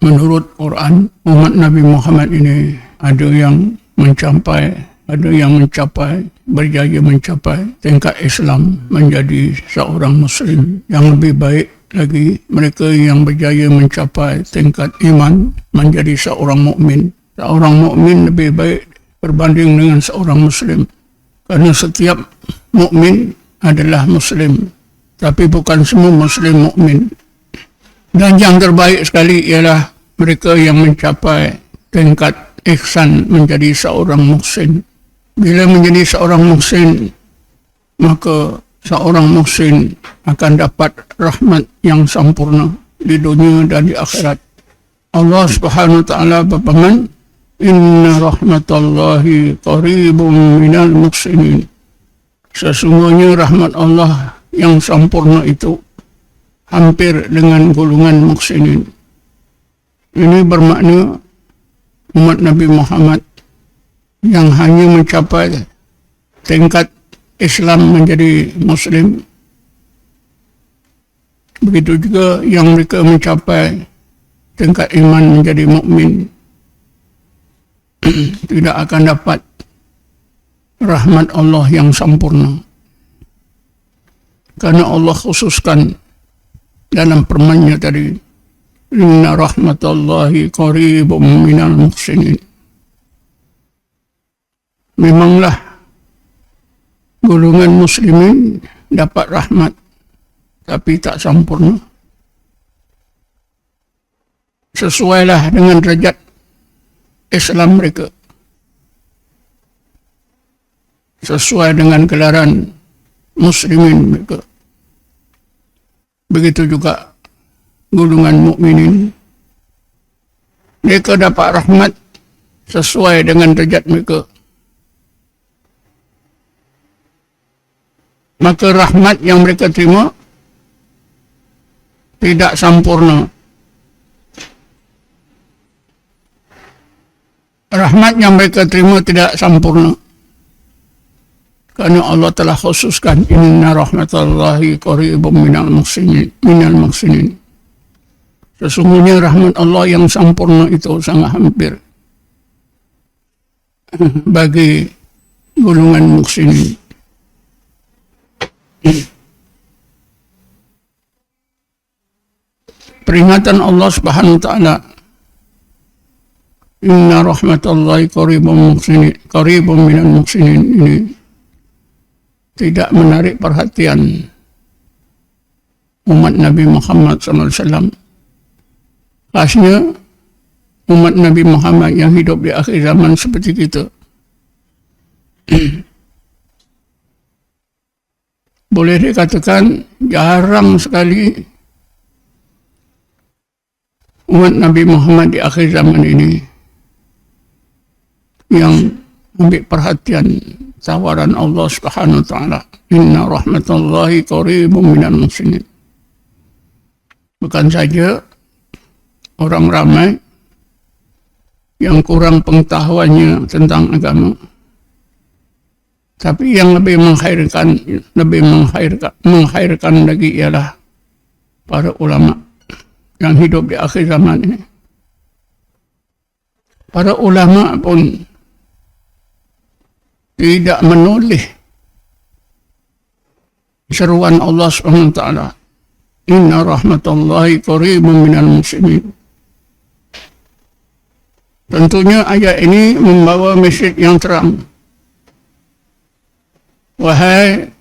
menurut Quran, umat Nabi Muhammad ini ada yang mencapai, berjaya mencapai tingkat Islam menjadi seorang Muslim. Yang lebih baik lagi, mereka yang berjaya mencapai tingkat iman menjadi seorang mukmin. Seorang mukmin lebih baik berbanding dengan seorang Muslim. Karena setiap mukmin adalah Muslim, tapi bukan semua Muslim mukmin. Dan yang terbaik sekali ialah mereka yang mencapai tingkat ihsan menjadi seorang muhsin. Bila menjadi seorang muhsin, maka seorang muhsin akan dapat rahmat yang sempurna di dunia dan di akhirat. Allah Subhanahu wa taala berfirman, "Inna rahmatallahi qaribun minal muhsinin." Sesungguhnya rahmat Allah yang sempurna itu hampir dengan golongan muhsinin. Ini bermakna umat Nabi Muhammad yang hanya mencapai tingkat Islam menjadi Muslim, begitu juga yang mereka mencapai tingkat iman menjadi mukmin, tidak akan dapat rahmat Allah yang sempurna. Karena Allah khususkan dalam firman-Nya tadi, "Inna rahmatallahi qaribun minal muhsinin." Memanglah golongan muslimin dapat rahmat, tapi tak sempurna. Sesuailah dengan derajat Islam mereka, sesuai dengan gelaran muslimin mereka. Begitu juga golongan mukminin, mereka dapat rahmat sesuai dengan derajat mereka. Maka rahmat yang mereka terima tidak sempurna. Rahmat yang mereka terima tidak sempurna. Karena Allah telah khususkan, "Inna rahmatallahi qaribun minal muhsinin." Sesungguhnya rahmat Allah yang sempurna itu sangat hampir bagi golongan muhsinin. Peringatan Allah Subhanahu wa taala, "Inna rahmatallahi qaribun minal muhsinin" ini tidak menarik perhatian umat Nabi Muhammad SAW. Khasnya umat Nabi Muhammad yang hidup di akhir zaman seperti kita. Boleh dikatakan jarang sekali umat Nabi Muhammad di akhir zaman ini yang ambil perhatian tawaran Allah Subhanahu wa taala, "Inna rahmatallahi qaribun minal muhsinin." Bukan saja orang ramai yang kurang pengetahuannya tentang agama, tapi yang lebih mengkhairkan lagi ialah para ulama yang hidup di akhir zaman ini. Para ulama pun tidak menoleh seruan Allah SWT, "Inna rahmatallahi qaribun minal muhsinin." Tentunya ayat ini membawa mesej yang terang. Wahai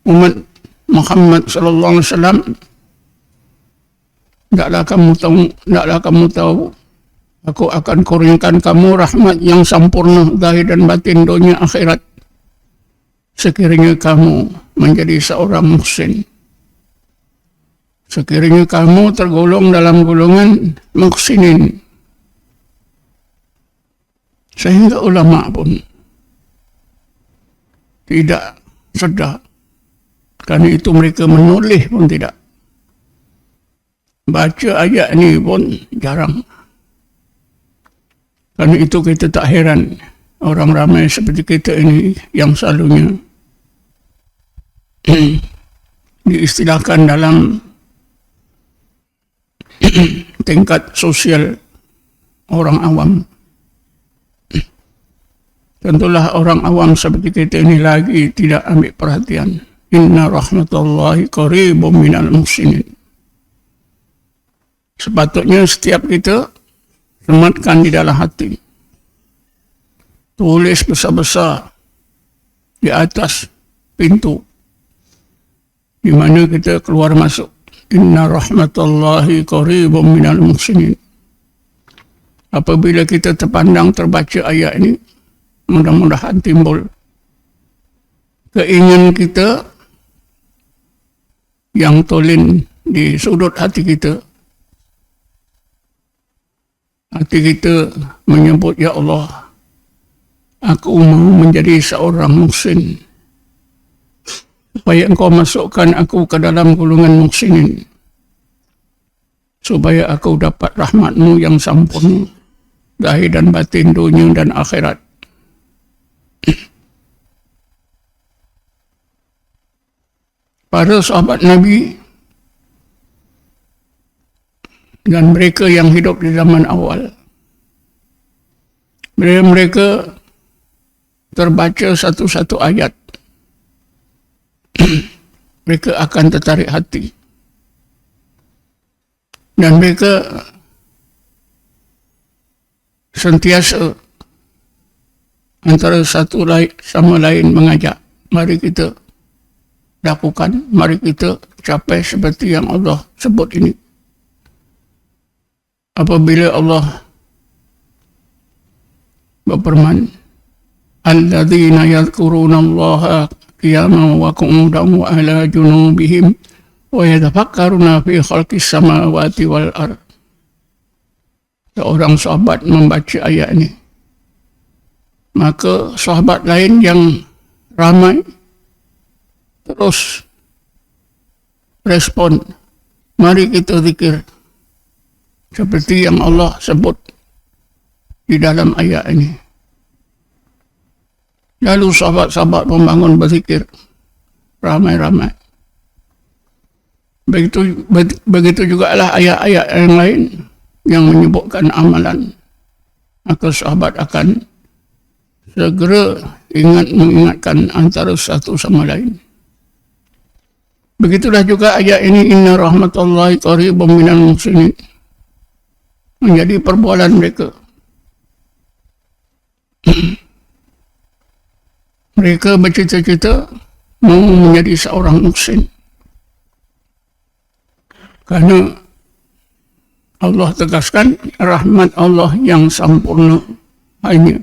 umat Muhammad sallallahu alaihi wasallam, tidaklah kamu tahu, aku akan kurniakan kamu rahmat yang sempurna zahir dan batin, dunia akhirat, sekiranya kamu menjadi seorang muhsin, sekiranya kamu tergolong dalam golongan muhsinin. Sehingga ulama pun tidak sedar, karena itu mereka menoleh pun tidak. Baca ayat ini pun jarang. Karena itu kita tak heran orang ramai seperti kita ini yang selalunya diistilahkan dalam tingkat sosial orang awam. Tentulah orang awam seperti kita ini lagi tidak ambil perhatian. Inna rahmatullahi qaribum minal muhsinin. Sepatutnya setiap kita sematkan di dalam hati. Tulis besar-besar di atas pintu di mana kita keluar masuk. Inna rahmatullahi qaribum minal muhsinin. Apabila kita terpandang terbaca ayat ini, mudah-mudahan timbul keinginan kita yang tulen di sudut hati kita. Hati kita menyebut, ya Allah, aku mau menjadi seorang muhsin, supaya engkau masukkan aku ke dalam golongan muhsinin, supaya aku dapat rahmatmu yang sempurna, zahir dan batin, dunia dan akhirat. Para sahabat Nabi dan mereka yang hidup di zaman awal, mereka terbaca satu-satu ayat, mereka akan tertarik hati. Dan mereka sentiasa antara satu sama lain mengajak, mari kita lakukan, mari kita capai seperti yang Allah sebut ini. Apabila Allah berfirman, alladzina yadhkuruna Allaha qiyaman wa qu'udan wa ala junubihim wa yatafakkaruna fi khalqis samawati wal ard. Seorang sahabat membaca ayat ini, maka sahabat lain yang ramai terus respon, mari kita zikir seperti yang Allah sebut di dalam ayat ini. Lalu sahabat-sahabat membangun berzikir ramai-ramai. Begitu jugalah ayat-ayat yang lain yang menyebutkan amalan. Maka sahabat akan segera mengingatkan antara satu sama lain. Begitulah juga ayat ini, inna rahmatullahi qaribum minal muhsinin, menjadi perbualan mereka. Mereka bercita-cita mau menjadi seorang muhsin. Karena Allah tegaskan rahmat Allah yang sempurna hanya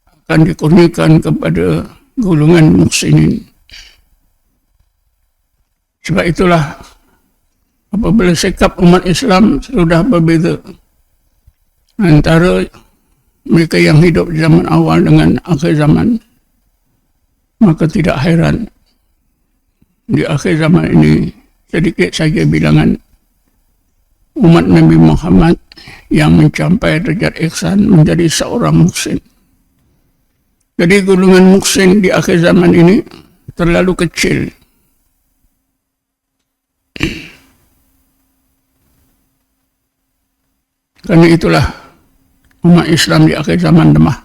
akan dikurniakan kepada golongan muhsinin. Sebab itulah apabila sikap umat Islam sudah berbeza antara mereka yang hidup di zaman awal dengan akhir zaman, maka tidak heran di akhir zaman ini sedikit saja bilangan umat Nabi Muhammad yang mencapai derajat ihsan menjadi seorang muhsin. Jadi golongan muhsin di akhir zaman ini terlalu kecil. Karena itulah umat Islam di akhir zaman lemah.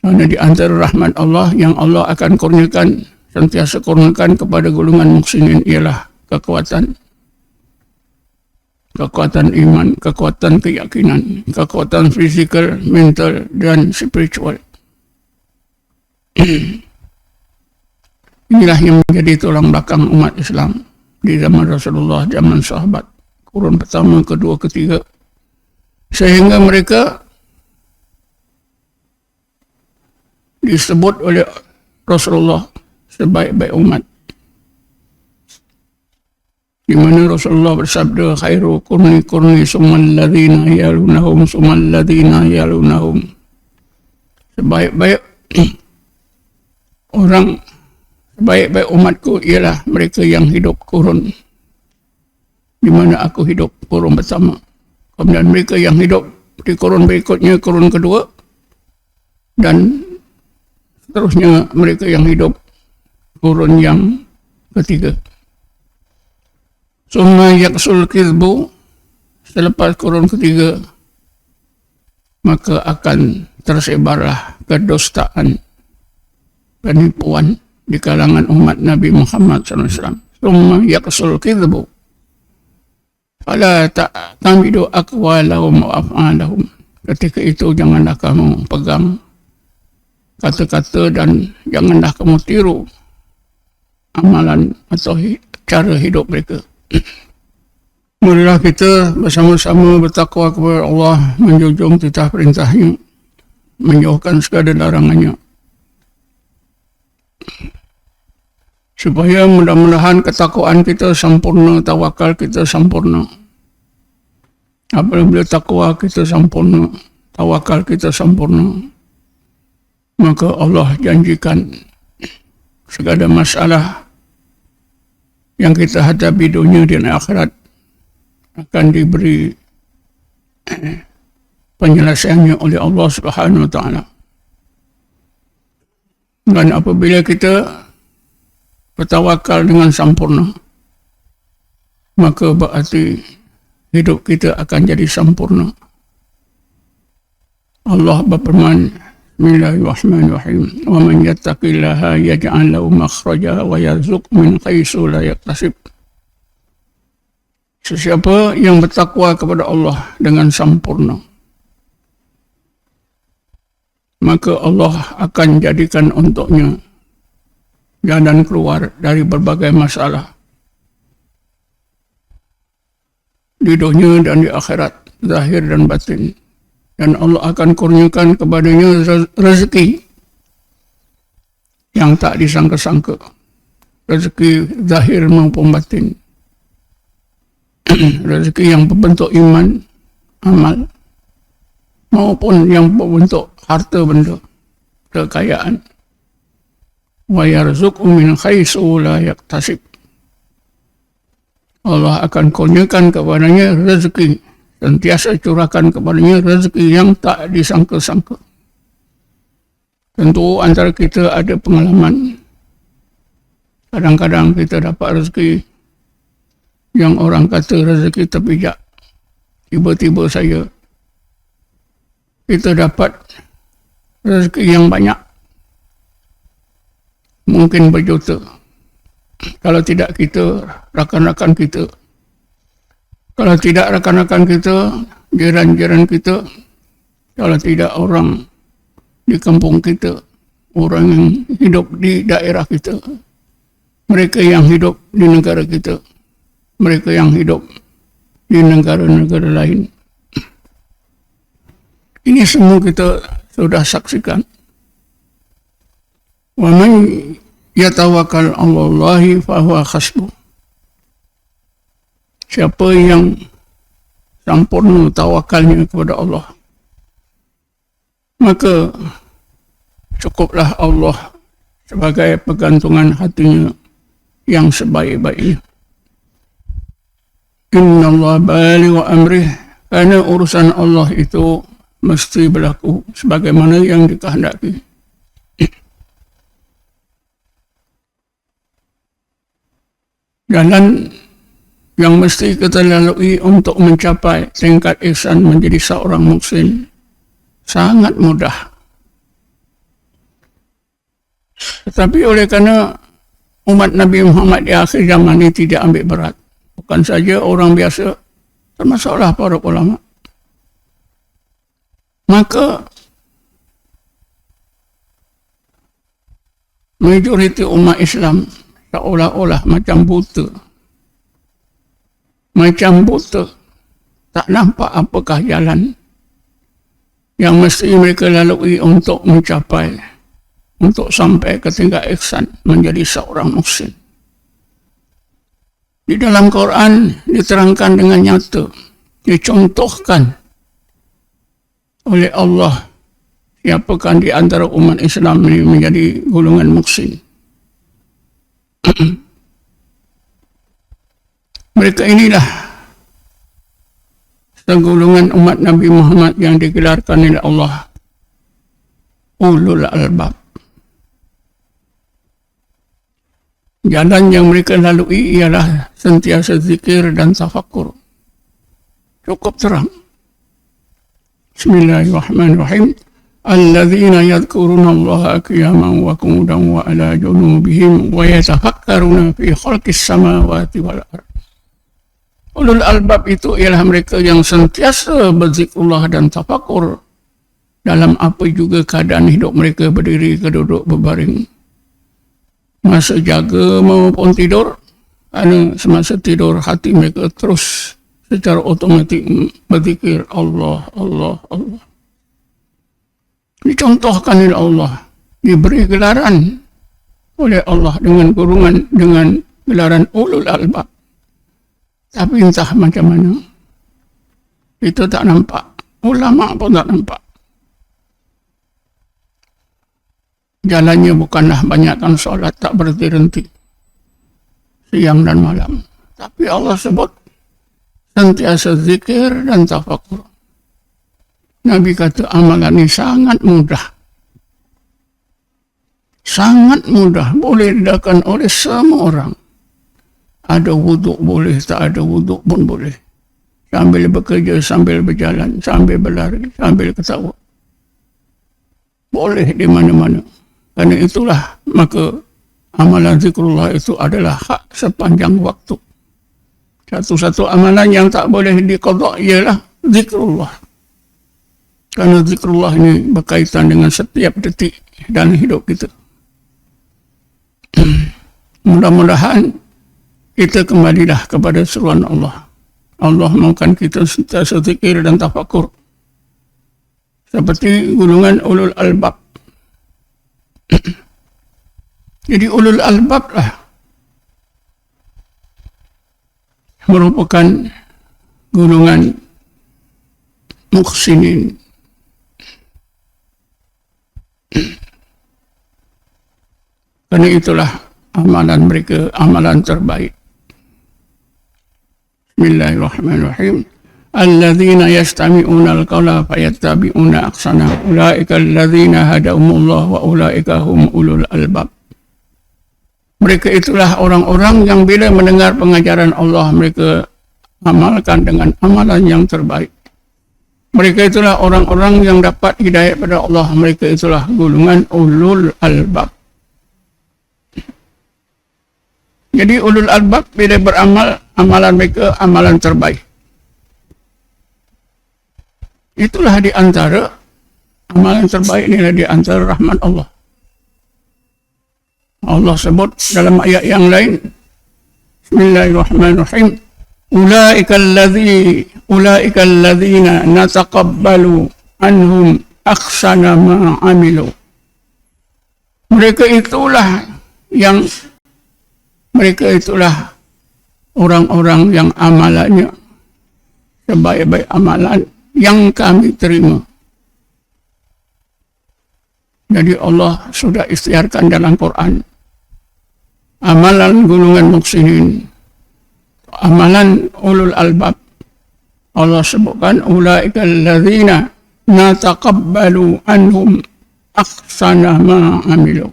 Karena di antara rahmat Allah yang Allah akan kurniakan, sentiasa kurniakan kepada golongan muhsinin ialah kekuatan iman, kekuatan keyakinan, kekuatan fizikal, mental, dan spiritual. Inilah yang menjadi tulang belakang umat Islam di zaman Rasulullah, zaman sahabat, kurun pertama, kedua, ketiga. Sehingga mereka disebut oleh Rasulullah sebaik-baik umat. Di mana Rasulullah bersabda, khairu kurni summal ladzina yalunahum summal ladzina yalunahum. Sebaik-baik orang, sebaik-baik umatku ialah mereka yang hidup kurun di mana aku hidup, kurun pertama. Kemudian mereka yang hidup di kurun berikutnya, kurun kedua, dan seterusnya mereka yang hidup kurun yang ketiga. Summa yaksul kizbu, selepas kurun ketiga, maka akan tersebarlah kedustaan, penipuan di kalangan umat Nabi Muhammad SAW. Summa yaksul kizbu, fala ta'tamidu aqwalahum wa af'alahum. Ketika itu janganlah kamu pegang kata-kata dan janganlah kamu tiru amalan atau cara hidup mereka. Marilah kita bersama-sama bertakwa kepada Allah, menjunjung titah perintahnya, menjauhkan segala larangannya, supaya mudah-mudahan ketakwaan kita sempurna, tawakal kita sempurna. Apabila takwa kita sempurna, tawakal kita sempurna, maka Allah janjikan segala masalah yang kita hadapi dunia dan akhirat akan diberi penyelesaiannya oleh Allah Subhanahu Wa Taala. Dan apabila kita bertawakal dengan sempurna, maka berarti hidup kita akan jadi sempurna. Allah berfirman, Bismillahirrahmanirrahim. Wa man yattaqillaha yaj'al lahu makhraja wa yarzuqhu min haitsu la yahtasib. Sesiapa yang bertakwa kepada Allah dengan sempurna, maka Allah akan jadikan untuknya jalan keluar dari berbagai masalah di dunia dan di akhirat, zahir dan batin. Dan Allah akan kurniakan kepadanya rezeki yang tak disangka-sangka, rezeki zahir maupun batin, rezeki yang berbentuk iman, amal, maupun yang berbentuk harta benda, kekayaan. Wa yarzuqhu min haitsu la yahtasib. Allah akan kurniakan kepadanya rezeki, sentiasa curahkan kepadanya rezeki yang tak disangka-sangka. Tentu antara kita ada pengalaman, kadang-kadang kita dapat rezeki yang orang kata rezeki terpijak. Tiba-tiba saja kita dapat rezeki yang banyak, mungkin berjuta. Kalau tidak kita, rakan-rakan kita. Kalau tidak rakan-rakan kita, jiran-jiran kita. Kalau tidak orang di kampung kita, orang yang hidup di daerah kita, mereka yang hidup di negara kita, mereka yang hidup di negara-negara lain. Ini semua kita sudah saksikan. Wa man yatawakkal 'alallahi fa huwa hasbuh. Siapa yang sempurna tawakalnya kepada Allah, maka cukuplah Allah sebagai pegantungan hatinya yang sebaik-baiknya. Inna Allah balighu amrih, karena urusan Allah itu mesti berlaku sebagaimana yang dikehendaki. Jalan yang mesti kita lalui untuk mencapai tingkat ihsan menjadi seorang muslim sangat mudah. Tetapi oleh kerana umat Nabi Muhammad di akhir zaman ini tidak ambil berat, bukan saja orang biasa, termasuklah para ulama, maka majoriti umat Islam seolah-olah macam buta. Macam buta, tak nampak apakah jalan yang mesti mereka lalui untuk mencapai, untuk sampai ke tingkat ihsan menjadi seorang muslim. Di dalam Quran diterangkan dengan nyata, dicontohkan oleh Allah siapakah di antara umat Islam ini menjadi golongan muslim. Mereka inilah segolongan umat Nabi Muhammad yang digelarkan oleh Allah ulul albab. Jalan yang mereka lalui ialah sentiasa zikir dan tafakur. Cukup terang. Bismillahirrahmanirrahim. Alladzina yadhkuruna Allaha qiyaman wa qu'udan wa ala junubihim wa yatafakkaruna fi khalqis samawati wal ardh. Ulul albab itu ialah mereka yang sentiasa berzikrullah dan tafakur dalam apa juga keadaan hidup mereka, berdiri ke duduk, berbaring, masa jaga maupun tidur. Kerana semasa tidur hati mereka terus secara otomatik berzikir Allah, Allah, Allah. Dicontohkan oleh Allah, diberi gelaran oleh Allah dengan kurungan, dengan gelaran ulul albab. Tapi entah macam mana, itu tak nampak. Ulama pun tak nampak. Jalannya bukanlah banyakkan solat, tak berhenti-henti siang dan malam. Tapi Allah sebut sentiasa zikir dan tafakur. Nabi kata amalan ini sangat mudah. Sangat mudah. Boleh dilakukan oleh semua orang. Ada wuduk boleh, tak ada wuduk pun boleh. Sambil bekerja, sambil berjalan, sambil berlari, sambil ketawa. Boleh di mana-mana. Kerana itulah, maka amalan zikrullah itu adalah hak sepanjang waktu. Satu-satu amalan yang tak boleh diqadha ialah zikrullah. Kerana zikrullah ini berkaitan dengan setiap detik dalam hidup kita. Mudah-mudahan kita kembalilah kepada seruan Allah. Allah mahukan kita sentiasa zikir dan tafakur. Seperti golongan ulul albab. Jadi ulul albab lah merupakan golongan muhsinin. Kerana itulah amalan mereka, amalan terbaik. Bismillahirrahmanirrahim. Alladzina yastami'una al-qawla fayattabi'una ahsana. Ulaika alladzina hadahumullah wa ulaika hum ulul albab. Mereka itulah orang-orang yang bila mendengar pengajaran Allah, mereka amalkan dengan amalan yang terbaik. Mereka itulah orang-orang yang dapat hidayah pada Allah. Mereka itulah golongan ulul albab. Jadi ulul albab bila beramal, amalan mereka amalan terbaik. Itulah di antara amalan terbaik, inilah di antara rahmat Allah. Allah sebut dalam ayat yang lain, Bismillahirrahmanirrahim. Ulaika alladzina nataqabbalu anhum ahsana ma amilu. Mereka itulah orang-orang yang amalannya sebaik-baik amalan yang kami terima. Jadi Allah sudah ikhtiarkan dalam Quran amalan golongan muhsinin, amalan ulul albab. Allah sebutkan ulaika alladzina nataqabbalu anhum ahsana ma amilu.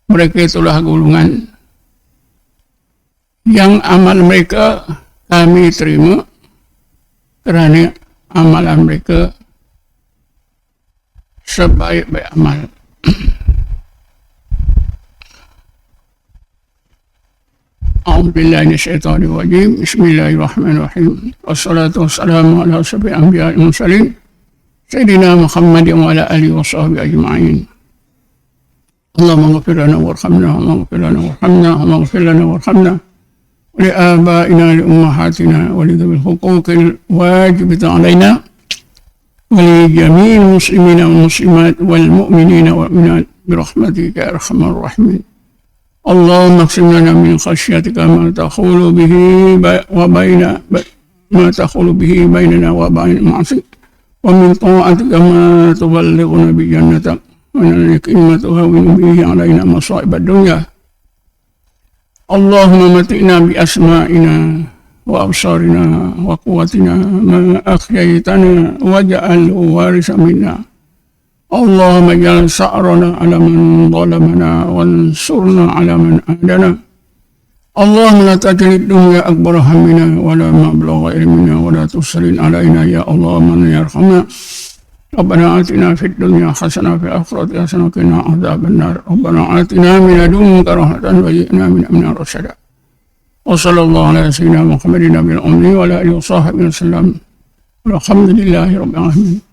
Mereka itulah golongan yang amal mereka kami terima kerana amalan mereka sebaik-baik amal. A'udzubillahi minasyaitonir rajim. Bismillahirrahmanirrahim. Wassalatu wassalamu ala asyrafil anbiya'i wal mursalin sayyidina Muhammadin wa ala alihi wa sahbihi ajma'in. Allahumma ighfir lana warhamna, Allahumma ighfir lana warhamna, Allahumma ighfir lana warhamna. لآبائنا لأمهاتنا ولذوي الحقوق الواجبة علينا ولجميع المسلمين والمسلمات والمؤمنين والمؤمنات برحمتك يا أرحم الراحمين. اللهم اقسم لنا من خشيتك ما تحول به بيننا وبين المعصية ومن طاعتك ما تبلغنا بجنتك ومن اليقين ما تهون به علينا مصائب الدنيا. اللهم متئنا بأسمائنا وأبصارنا وقوتنا ما أحييتنا واجعله وارثا منا اللهم اجعل ثأرنا على من ظلمنا وانصرنا على من عادنا. اللهم لا تجعل الدنيا أكبر همنا ولا مبلغ علمنا ولا تسلط علينا يا الله من يرحمنا. ربنا آتنا في الدنيا حسنة في الآخرة حسنة وقنا عذاب النار. ربنا آتنا من لدنك رحمة وهيئ من أمرنا رشدا. وصلى الله على سيدنا محمد النبي الأمي وعلى آله وصحبه وسلم. والحمد لله رب العالمين.